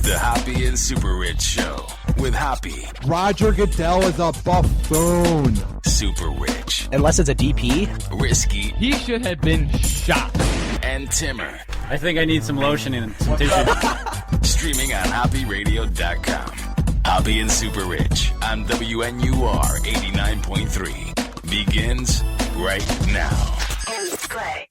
The Hoppe and SuperRICH Show with Hoppe. Roger Goodell is a buffoon. SuperRICH. Unless it's a DP. Risky. He should have been shot. And Timmer. I think I need some lotion and some tissue. Streaming on HoppeRadio.com. Hoppe and SuperRICH on WNUR 89.3. Begins right now. Play.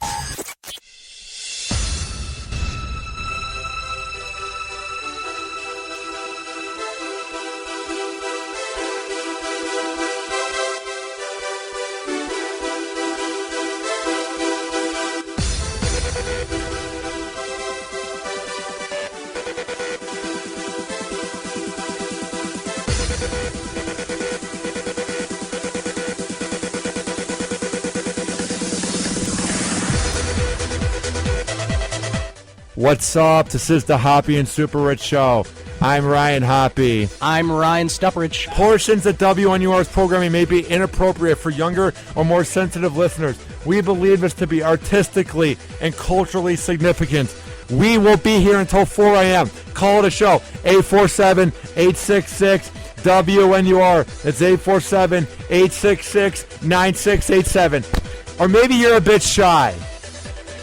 What's up? This is the Hoppe and SuperRICH Show. I'm Ryan Hoppe. I'm Ryan SuperRICH. Portions of WNUR's programming may be inappropriate for younger or more sensitive listeners. We believe this to be artistically and culturally significant. We will be here until 4 a.m. Call it a show. 847-866-WNUR. That's 847-866-9687. Or maybe you're a bit shy,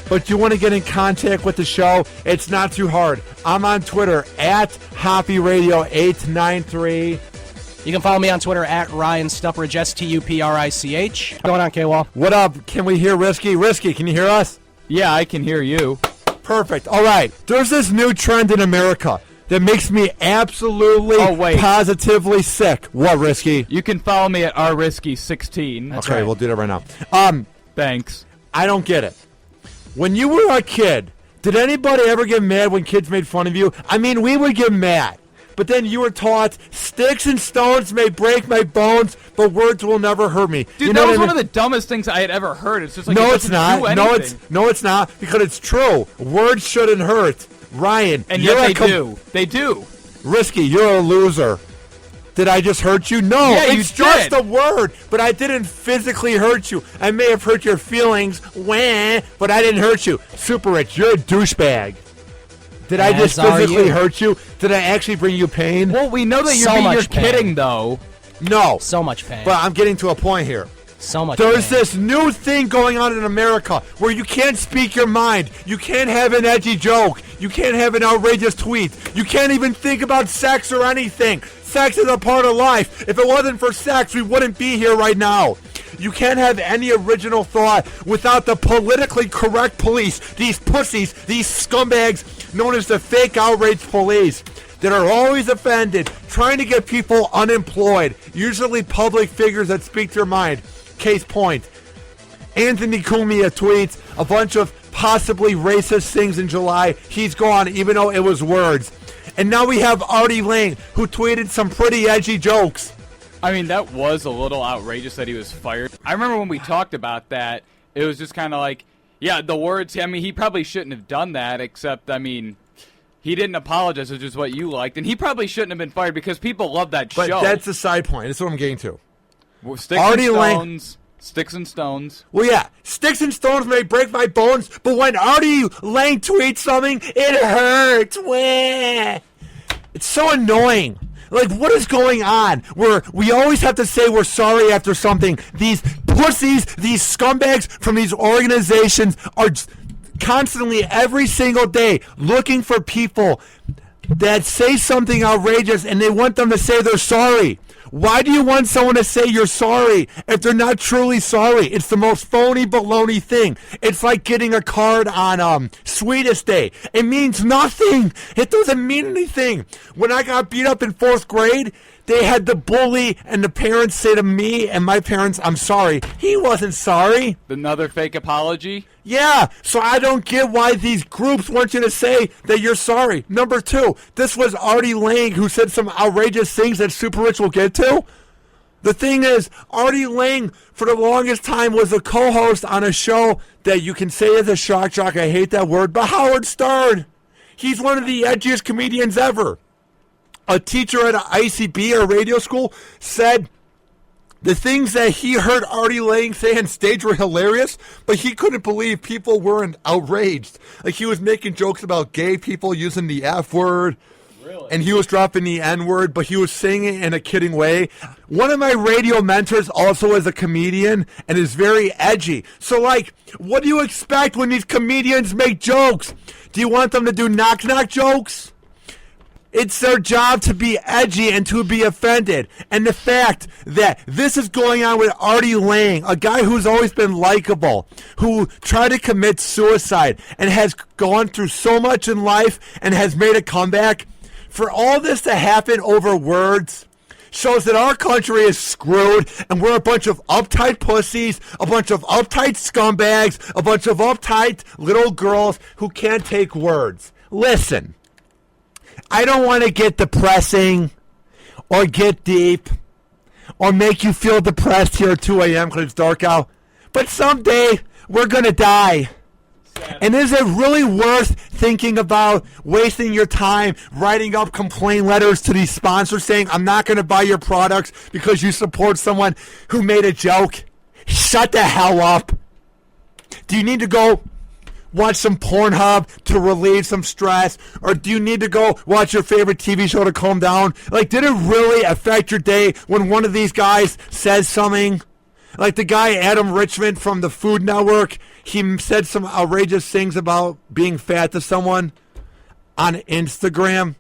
but you want to get in contact with the show. It's not too hard. I'm on Twitter at HoppeRadio893. You can follow me on Twitter at Ryan SuperRICH, STUPRICH. What's going on, K-Wall? What up? Can we hear Risky? Risky, can you hear us? Yeah, I can hear you. Perfect. All right. There's this new trend in America that makes me absolutely positively sick. What, Risky? You can follow me at rrisky16. Okay, right. We'll do that right now. Thanks. I don't get it. When you were a kid, did anybody ever get mad when kids made fun of you? I mean, we would get mad. But then you were taught, sticks and stones may break my bones, but words will never hurt me. Dude, you know that was one of the dumbest things I had ever heard. It's just like, no, it it's not. No, it's not, because it's true. Words shouldn't hurt. Ryan, and yet they do. They do. Risky, you're a loser. Did I just hurt you? No, yeah, it's just a word, but I didn't physically hurt you. I may have hurt your feelings, but I didn't hurt you. SuperRICH, you're a douchebag. Did I just physically hurt you? Did I actually bring you pain? Well, we know that you're kidding, though. No. So much pain. But I'm getting to a point here. So much There's pain. this new thing going on in America where you can't speak your mind. You can't have an edgy joke. You can't have an outrageous tweet. You can't even think about sex or anything. Sex is a part of life. If it wasn't for sex, we wouldn't be here right now. You can't have any original thought without the politically correct police, these pussies, these scumbags known as the fake outrage police that are always offended, trying to get people unemployed, usually public figures that speak their mind. Case point, Anthony Cumia tweets a bunch of possibly racist things in July. He's gone, even though it was words. And now we have Artie Lange, who tweeted some pretty edgy jokes. I mean, that was a little outrageous that he was fired. I remember when we talked about that, it was just kind of like, yeah, the words, I mean, he probably shouldn't have done that, except, I mean, he didn't apologize, which is what you liked. And he probably shouldn't have been fired because people love that show. But that's a side point. That's what I'm getting to. Well, Sticks and stones. Well, yeah, sticks and stones may break my bones, but when Artie Lange tweets something, it hurts. Wah. It's so annoying. Like, what is going on? We always have to say we're sorry after something. These pussies, these scumbags from these organizations are constantly, every single day, looking for people that say something outrageous and they want them to say they're sorry. Why do you want someone to say you're sorry if they're not truly sorry? It's the most phony baloney thing. It's like getting a card on Sweetest Day. It means nothing. It doesn't mean anything. When I got beat up in 4th grade, they had the bully and the parents say to me and my parents, I'm sorry. He wasn't sorry. Another fake apology? Yeah, so I don't get why these groups want you to say that you're sorry. Number 2, this was Artie Lange who said some outrageous things that SuperRICH will get to. The thing is, Artie Lange, for the longest time, was a co-host on a show that you can say is a shock jock. I hate that word, but Howard Stern. He's one of the edgiest comedians ever. A teacher at an ICB or radio school said the things that he heard Artie Lange say on stage were hilarious, but he couldn't believe people weren't outraged. Like, he was making jokes about gay people using the F word. Really? and he was dropping the N-word, but he was saying it in a kidding way. One of my radio mentors also is a comedian and is very edgy. So, like, what do you expect when these comedians make jokes? Do you want them to do knock-knock jokes? It's their job to be edgy and to be offended. And the fact that this is going on with Artie Lange, a guy who's always been likable, who tried to commit suicide and has gone through so much in life and has made a comeback, for all this to happen over words shows that our country is screwed and we're a bunch of uptight pussies, a bunch of uptight scumbags, a bunch of uptight little girls who can't take words. Listen. I don't want to get depressing or get deep or make you feel depressed here at 2 a.m. because it's dark out. But someday we're going to die. And is it really worth thinking about wasting your time writing up complaint letters to these sponsors saying, I'm not going to buy your products because you support someone who made a joke? Shut the hell up. Do you need to go watch some Pornhub to relieve some stress? Or do you need to go watch your favorite TV show to calm down? Like, did it really affect your day when one of these guys says something? Like the guy Adam Richman from the Food Network, he said some outrageous things about being fat to someone on Instagram.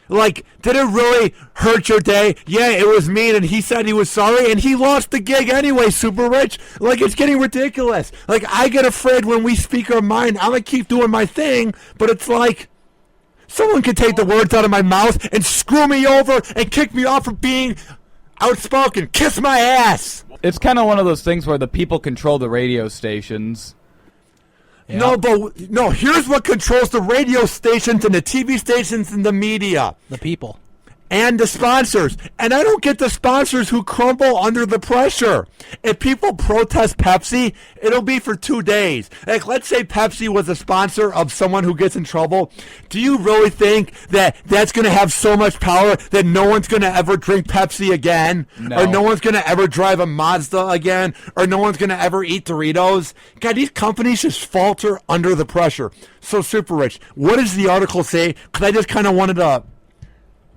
Like, did it really hurt your day? Yeah, it was mean, and he said he was sorry, and he lost the gig anyway, SuperRICH. Like, it's getting ridiculous. Like, I get afraid when we speak our mind. I'm going to keep doing my thing, but it's like someone can take the words out of my mouth and screw me over and kick me off for being outspoken. Kiss my ass. It's kind of one of those things where the people control the radio stations. Yeah. No, here's what controls the radio stations and the TV stations and the media. The people. And the sponsors. And I don't get the sponsors who crumble under the pressure. If people protest Pepsi, it'll be for 2 days. Like, let's say Pepsi was a sponsor of someone who gets in trouble. Do you really think that that's going to have so much power that no one's going to ever drink Pepsi again? No. Or no one's going to ever drive a Mazda again? Or no one's going to ever eat Doritos? God, these companies just falter under the pressure. So, SuperRICH, what does the article say? Because I just kind of wanted to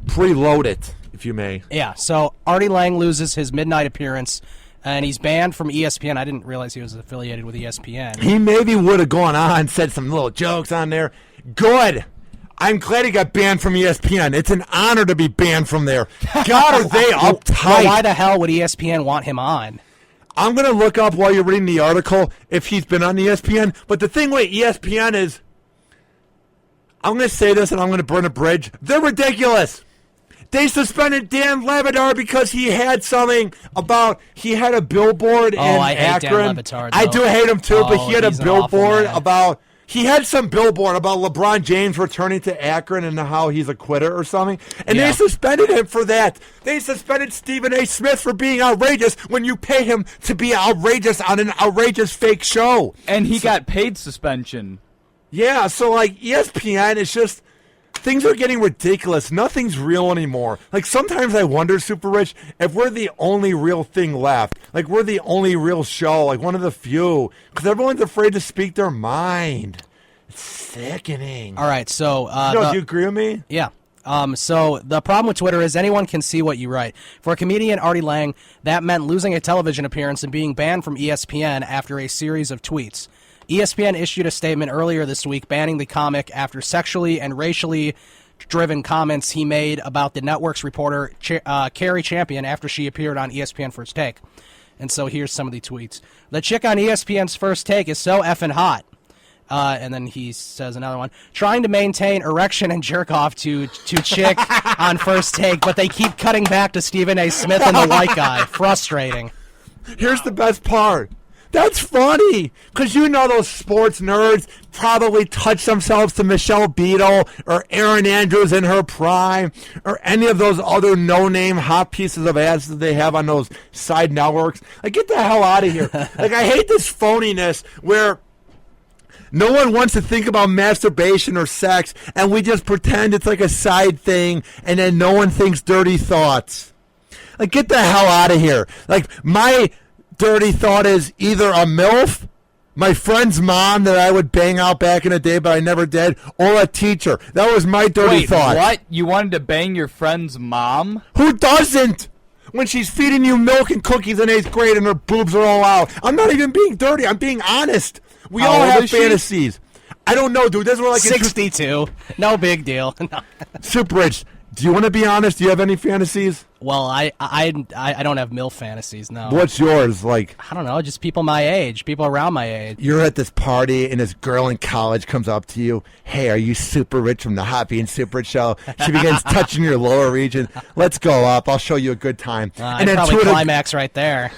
preload it, if you may. Yeah, so Artie Lange loses his midnight appearance, and he's banned from ESPN. I didn't realize he was affiliated with ESPN. He maybe would have gone on, said some little jokes on there. Good. I'm glad he got banned from ESPN. It's an honor to be banned from there. God, are they uptight. Well, why the hell would ESPN want him on? I'm going to look up while you're reading the article if he's been on ESPN. But the thing with ESPN is, I'm going to say this and I'm going to burn a bridge. They're ridiculous. They suspended Dan Levitar because he had something about, he had a billboard in I hate Akron. Dan Levitar, I do hate him too, but he had a he's an awful billboard man. about, he had some billboard about LeBron James returning to Akron and how he's a quitter or something. And Yeah. they suspended him for that. They suspended Stephen A. Smith for being outrageous when you pay him to be outrageous on an outrageous fake show. And he got paid suspension. Yeah, so like ESPN is just, things are getting ridiculous. Nothing's real anymore. Like, sometimes I wonder, SuperRICH, if we're the only real thing left. Like, we're the only real show, like one of the few. Because everyone's afraid to speak their mind. It's sickening. All right, so Do you agree with me? yeah. So the problem with Twitter is anyone can see what you write. For comedian Artie Lange, that meant losing a television appearance and being banned from ESPN after a series of tweets. ESPN issued a statement earlier this week banning the comic after sexually and racially driven comments he made about the network's reporter Carrie Champion after she appeared on ESPN First Take. And so here's some of the tweets. The chick on ESPN's First Take is so effing hot. And then he says another one, trying to maintain erection and jerk off to chick on First Take, but they keep cutting back to Stephen A. Smith and the white guy. Frustrating. Here's the best part. That's funny, because you know those sports nerds probably touch themselves to Michelle Beadle or Erin Andrews in her prime or any of those other no-name hot pieces of ass that they have on those side networks. Like, get the hell out of here. Like, I hate this phoniness where no one wants to think about masturbation or sex, and we just pretend it's like a side thing, and then no one thinks dirty thoughts. Like, get the hell out of here. Like, my dirty thought is either a MILF My friend's mom that I would bang out back in the day, but I never did, or a teacher. That was my dirty thought. What? You wanted to bang your friend's mom? Who doesn't? When she's feeding you milk and cookies in 8th grade and her boobs are all out. I'm not even being dirty. I'm being honest. We How all old have is she? fantasies. I don't know, dude. This is where like 62. No big deal. No. Super Rich. Do you want to be honest? Do you have any fantasies? Well, I don't have MILF fantasies, no. What's yours? Like, I don't know, just people my age, people around my age. you're at this party and this girl in college comes up to you. Hey, are you Super Rich from the Hoppe and Super Rich show? She begins touching your lower region. Let's go up. I'll show you a good time. I'd probably climax right there.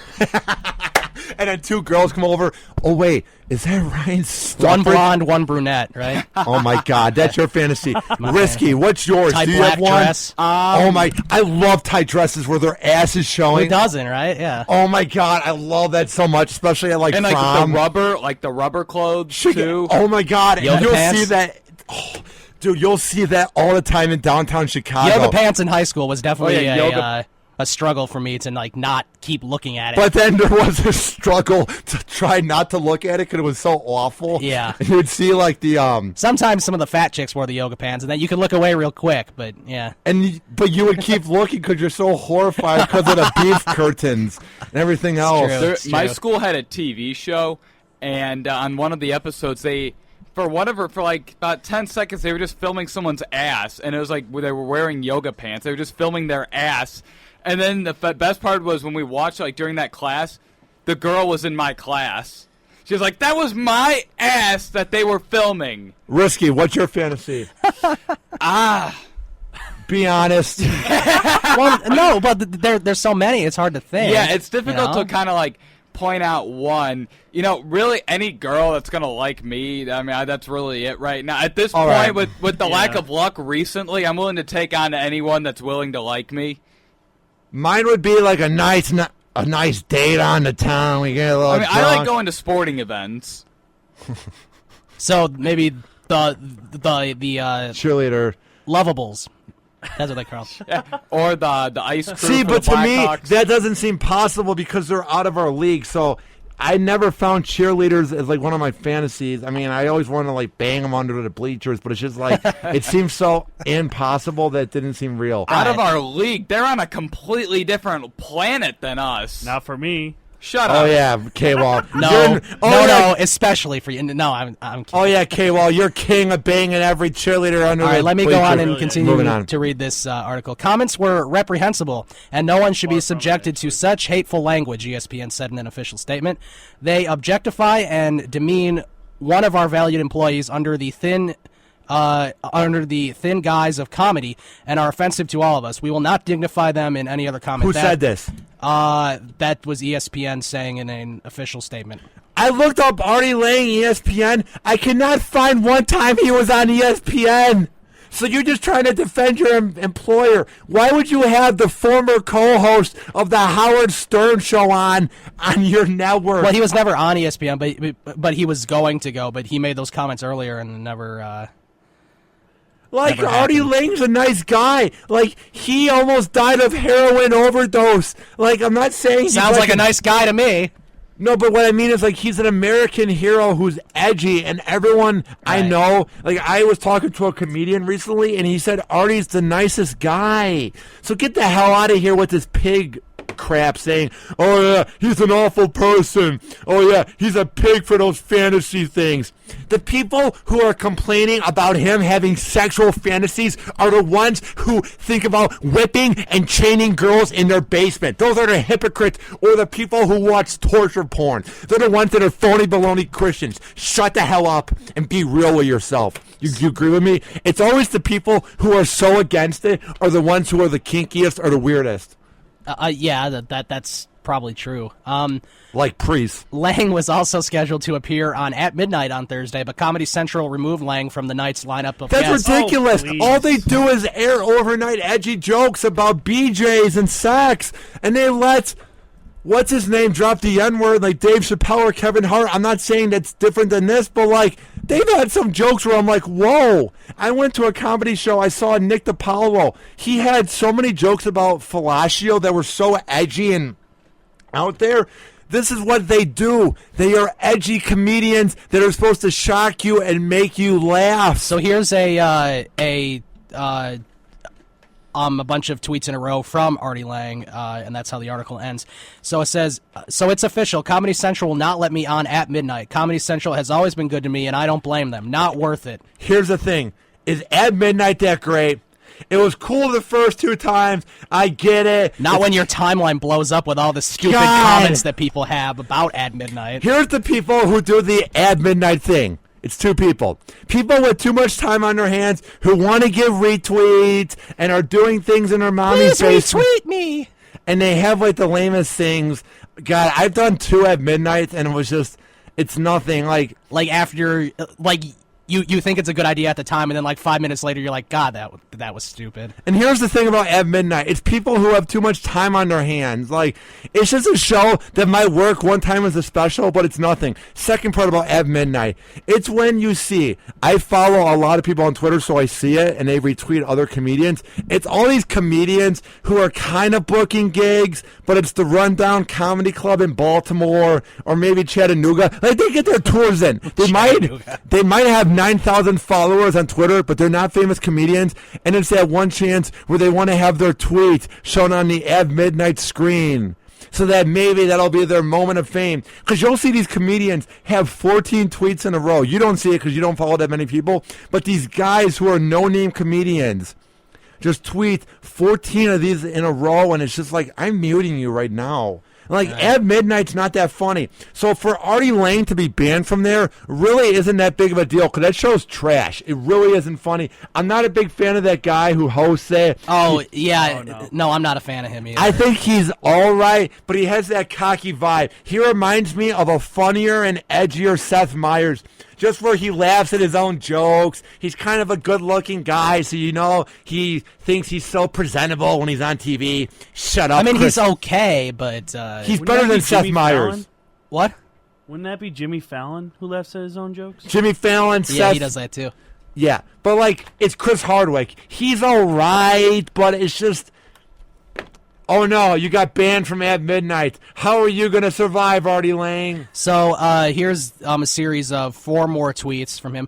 And then two girls come over. Oh, wait. Is that Ryan Stufford? One blonde, one brunette, right? Oh, my God. That's your fantasy. Risky. What's yours? Tight Do you black have one? dress. Oh, my. I love tight dresses where their ass is showing. Who doesn't, right? Yeah. Oh, my God. I love that so much, especially at, like, And like prom. the rubber clothes too. Oh, my God. Yoga You'll pants. see that. Oh, dude, you'll see that all the time in downtown Chicago. Yoga pants in high school was definitely yoga- a struggle for me to like not keep looking at it. But then there was a struggle to try not to look at it because it was so awful. Yeah. And you'd see, like, the, Sometimes some of the fat chicks wore the yoga pants, and then you could look away real quick. But yeah, but you would keep looking because you're so horrified because of the beef curtains and everything else. true. It's My true. school had a TV show, and on one of the episodes, for like about 10 seconds, they were just filming someone's ass, and it was like they were wearing yoga pants. They were just filming their ass. And then the best part was when we watched, like, during that class, the girl was in my class. She was like, that was my ass that they were filming. Risky, what's your fantasy? Be honest. well, no, but there's so many, it's hard to think. Yeah, it's difficult you know? to kind of, like, point out one. You know, really, any girl that's going to like me, I mean, that's really it right now. At this point, right. with the lack of luck recently, I'm willing to take on anyone that's willing to like me. Mine would be like a nice date on the town. We get a little I mean, drunk. I like going to sporting events. So maybe the cheerleader. lovables. That's what they call. Or the ice cream. See, but to me, that doesn't seem possible because they're out of our league. So I never found cheerleaders as like one of my fantasies. I mean, I always wanted to like bang them under the bleachers, but it's just like it seems so impossible that it didn't seem real. out of our league, they're on a completely different planet than us. Not for me. Shut Oh up. yeah, K-Wall. No, yeah. no, especially for you. No, I'm kidding. Oh yeah, K-Wall. You're king of banging every cheerleader under. All right, the let me go on bleachers. and continue Moving on. to read this article. Comments were reprehensible, and no one should be subjected to such hateful language, ESPN said in an official statement. They objectify and demean one of our valued employees under the thin guise of comedy and are offensive to all of us. We will not dignify them in any other comment. Who said this? That was ESPN saying in an official statement. I looked up Artie Lange, ESPN. I cannot find one time he was on ESPN. So you're just trying to defend your employer. Why would you have the former co-host of the Howard Stern show on your network? Well, he was never on ESPN, but he was going to go. But he made those comments earlier and never. Like, never Artie happened. Lange's a nice guy. Like, he almost died of heroin overdose. Like, I'm not saying he's Sounds like a nice guy to me. No, but what I mean is, like, he's an American hero who's edgy, and everyone I Right. know, like, I was talking to a comedian recently, and he said Artie's the nicest guy. So get the hell out of here with this pig crap saying, oh, yeah, he's an awful person. Oh, yeah, he's a pig for those fantasy things. The people who are complaining about him having sexual fantasies are the ones who think about whipping and chaining girls in their basement. Those are the hypocrites or the people who watch torture porn. They're the ones that are phony baloney Christians. Shut the hell up and be real with yourself. You agree with me? It's always the people who are so against it are the ones who are the kinkiest or the weirdest. Yeah, that's probably true. Like priests. Lange was also scheduled to appear on At Midnight on Thursday, but Comedy Central removed Lange from the night's lineup of That's guests. ridiculous. please. All they do is air overnight edgy jokes about BJs and sex, and they let what's his name drop the N-word like Dave Chappelle or Kevin Hart. I'm not saying that's different than this, but like they've had some jokes where I'm like, whoa. I went to a comedy show. I saw Nick DiPaolo. He had so many jokes about fellatio that were so edgy and out there This is what they do. They are edgy comedians that are supposed to shock you and make you laugh. So here's a bunch of tweets in a row from Artie Lange, and that's how the article ends. So it says, so it's official. Comedy Central will not let me on at midnight. Comedy Central has always been good to me, and I don't blame them. Not worth it. Here's the thing. Is At Midnight that great? It was cool the first 2 times. I get it. Not when your timeline blows up with all the stupid comments that people have about At Midnight. Here's the people who do the At Midnight thing. It's 2 people. People with too much time on their hands who want to give retweets and are doing things in their mommy's Please basement. retweet me. And they have like the lamest things. God, I've done 2 At Midnight and it was just, it's nothing. Like after, You think it's a good idea at the time, and then 5 minutes later, you're like, God, that was stupid. And here's the thing about At Midnight. It's people who have too much time on their hands. It's just a show that might work one time as a special, but it's nothing. Second part about At Midnight. It's when you see, I follow a lot of people on Twitter, so I see it, and they retweet other comedians. It's all these comedians who are kind of booking gigs, but it's the Rundown Comedy Club in Baltimore, or maybe Chattanooga. They get their tours in. They might have 9,000 followers on Twitter, but they're not famous comedians, and it's that one chance where they want to have their tweets shown on the At Midnight screen, so that maybe that'll be their moment of fame. Because you'll see these comedians have 14 tweets in a row. You don't see it because you don't follow that many people, but these guys who are no-name comedians just tweet 14 of these in a row, and it's just like, I'm muting you right now. At Midnight's not that funny. So for Artie Lange to be banned from there really isn't that big of a deal, because that show's trash. It really isn't funny. I'm not a big fan of that guy who hosts it. Oh, yeah. No, I'm not a fan of him either. I think he's all right, but he has that cocky vibe. He reminds me of a funnier and edgier Seth Meyers, just where he laughs at his own jokes. He's kind of a good-looking guy, so he thinks he's so presentable when he's on TV. Shut up, I mean, Chris. he's okay, but... he's better than Seth Meyers. Fallon? What? Wouldn't that be Jimmy Fallon who laughs at his own jokes? Jimmy Fallon, Seth... Yeah, he does that too. Yeah, but it's Chris Hardwick. He's all right, but it's just... Oh no, you got banned from At Midnight. How are you going to survive, Artie Lange? So here's a series of 4 more tweets from him.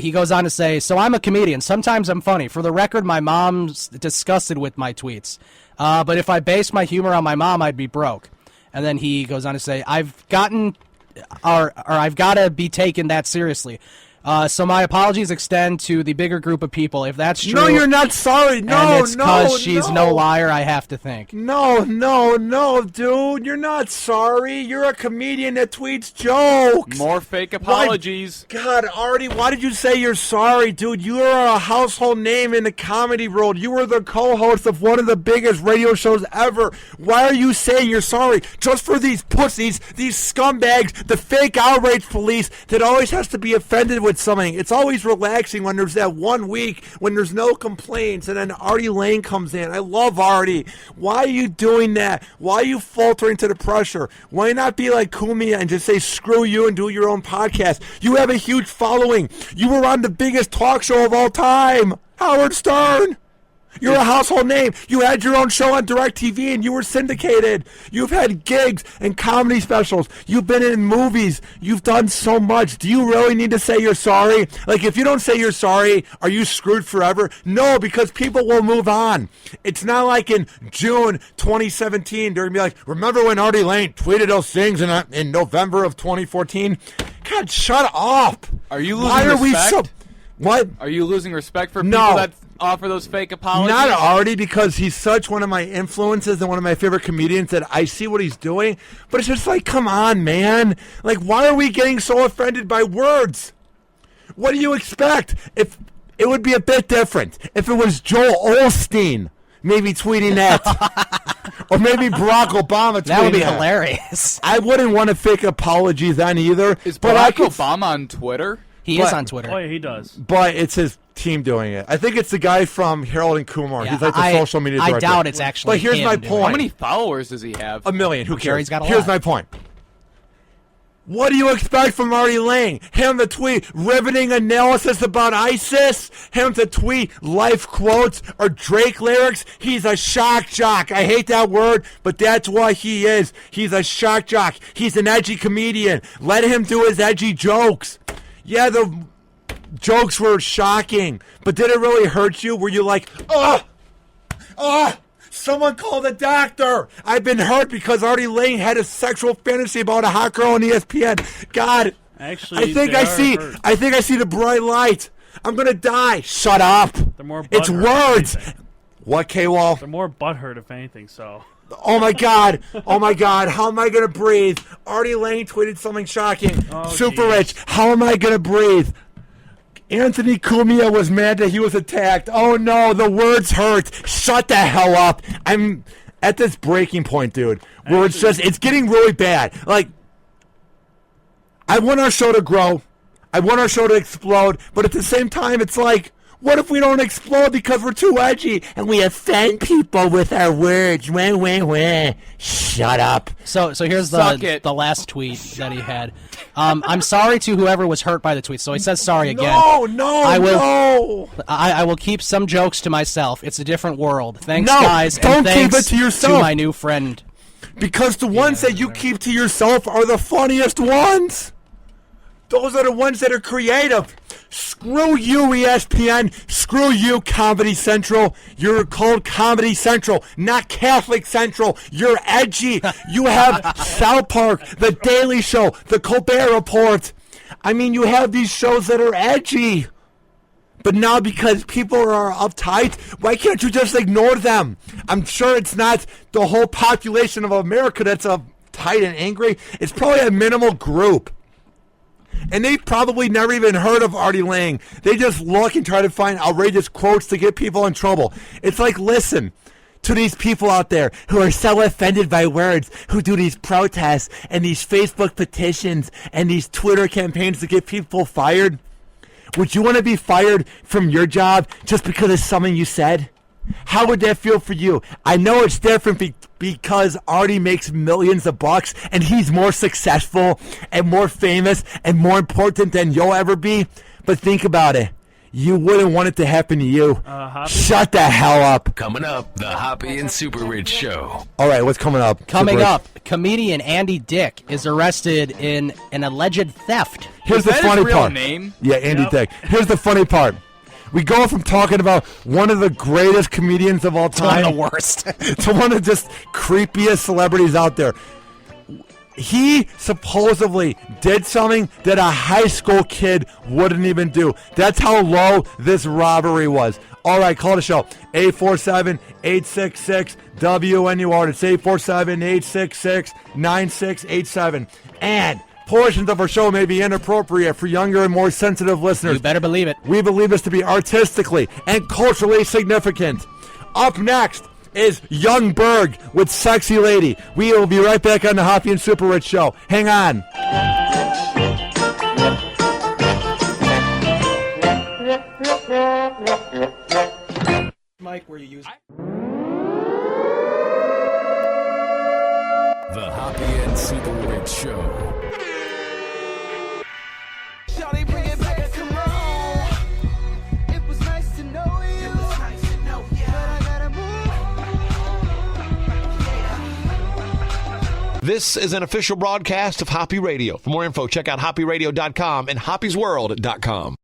He goes on to say, so I'm a comedian. Sometimes I'm funny. For the record, my mom's disgusted with my tweets. But if I based my humor on my mom, I'd be broke. And then he goes on to say, I've got to be taken that seriously. So my apologies extend to the bigger group of people. If that's true... No, you're not sorry. No, and it's because she's no liar, I have to think. No, dude. You're not sorry. You're a comedian that tweets jokes. More fake apologies. God, Artie, why did you say you're sorry, dude? You are a household name in the comedy world. You were the co-host of one of the biggest radio shows ever. Why are you saying you're sorry? Just for these pussies, these scumbags, the fake outrage police that always has to be offended with something. It's always relaxing when there's that 1 week when there's no complaints, and then Artie Lange comes in. I love Artie. Why are you doing that? Why are you faltering to the pressure? Why not be like Kumia and just say screw you and do your own podcast? You have a huge following. You were on the biggest talk show of all time, Howard Stern. You're a household name. You had your own show on DirecTV and you were syndicated. You've had gigs and comedy specials. You've been in movies. You've done so much. Do you really need to say you're sorry? If you don't say you're sorry, are you screwed forever? No, because people will move on. It's not like in June 2017, they're going to be like, remember when Artie Lange tweeted those things in November of 2014? God, shut up. Are you losing respect? What? Are you losing respect for people that offer those fake apologies? Not Artie, because he's such one of my influences and one of my favorite comedians that I see what he's doing. But it's just come on, man. Why are we getting so offended by words? What do you expect? If it would be a bit different if it was Joel Osteen maybe tweeting that. Or maybe Barack Obama tweeting that. Would be hilarious. I wouldn't want to fake apologies then either. Is Barack Obama on Twitter? He is on Twitter. Oh, yeah, he does. But it's his team doing it. I think it's the guy from Harold and Kumar. Yeah, he's the social media director. I doubt it's actually But here's my point. How many followers does he have? 1 million. Who cares? Sure, he's got a Here's lot. my point. What do you expect from Artie Lange? Him to tweet riveting analysis about ISIS? Him to tweet life quotes or Drake lyrics? He's a shock jock. I hate that word, but that's what he is. He's a shock jock. He's an edgy comedian. Let him do his edgy jokes. Yeah, the jokes were shocking, but did it really hurt you? Were you like, someone call the doctor. I've been hurt because Artie Lange had a sexual fantasy about a hot girl on ESPN. God, Actually, I think I see the bright light. I'm gonna die. Shut up. They're more It's butthurt, words. if anything. What, K-Wall? They're more butthurt, if anything. So. Oh my God. Oh my God. How am I gonna breathe? Artie Lange tweeted something shocking. SuperRICH. How am I gonna breathe? Anthony Cumia was mad that he was attacked. Oh no, the words hurt. Shut the hell up. I'm at this breaking point, dude, where it's getting really bad. Like, I want our show to grow. I want our show to explode, but at the same time, it's like, what if we don't explode because we're too edgy and we offend people with our words? Wah. Shut up. So here's the last tweet that he had. I'm sorry to whoever was hurt by the tweet. So he says sorry again. No. I will keep some jokes to myself. It's a different world. Thanks, No, guys. don't and thanks keep it to yourself. To my new friend. Because the ones that you keep to yourself are the funniest ones. Those are the ones that are creative. Screw you, ESPN. Screw you, Comedy Central. You're called Comedy Central, not Catholic Central. You're edgy. You have South Park, The Daily Show, The Colbert Report. I mean, you have these shows that are edgy. But now because people are uptight, why can't you just ignore them? I'm sure it's not the whole population of America that's uptight and angry. It's probably a minimal group. And they probably never even heard of Artie Lange. They just look and try to find outrageous quotes to get people in trouble. It's like, listen to these people out there who are so offended by words, who do these protests and these Facebook petitions and these Twitter campaigns to get people fired. Would you want to be fired from your job just because of something you said? How would that feel for you? I know it's different because Artie makes millions of bucks and he's more successful and more famous and more important than you'll ever be. But think about it. You wouldn't want it to happen to you. Shut the hell up. Coming up, the Hoppe and SuperRICH Show. All right, what's coming up? Coming up, comedian Andy Dick is arrested in an alleged theft. Here's the funny part. Name? Yeah, Andy Dick. Here's the funny part. We go from talking about one of the greatest comedians of all time To the worst. to one of the just creepiest celebrities out there. He supposedly did something that a high school kid wouldn't even do. That's how low this robbery was. All right, call the show. 847-866-WNUR. It's 847-866-9687. And portions of our show may be inappropriate for younger and more sensitive listeners. You better believe it. We believe this to be artistically and culturally significant. Up next is Young Berg with Sexy Lady. We will be right back on the Hoppe and SuperRICH Show. Hang on. Mike, were you using? The Hoppe and SuperRICH Show. Shawty, bring it back to roll. It was nice to know you. But I gotta move. This is an official broadcast of Hoppe Radio. For more info, check out hopperadio.com and hoppesworld.com.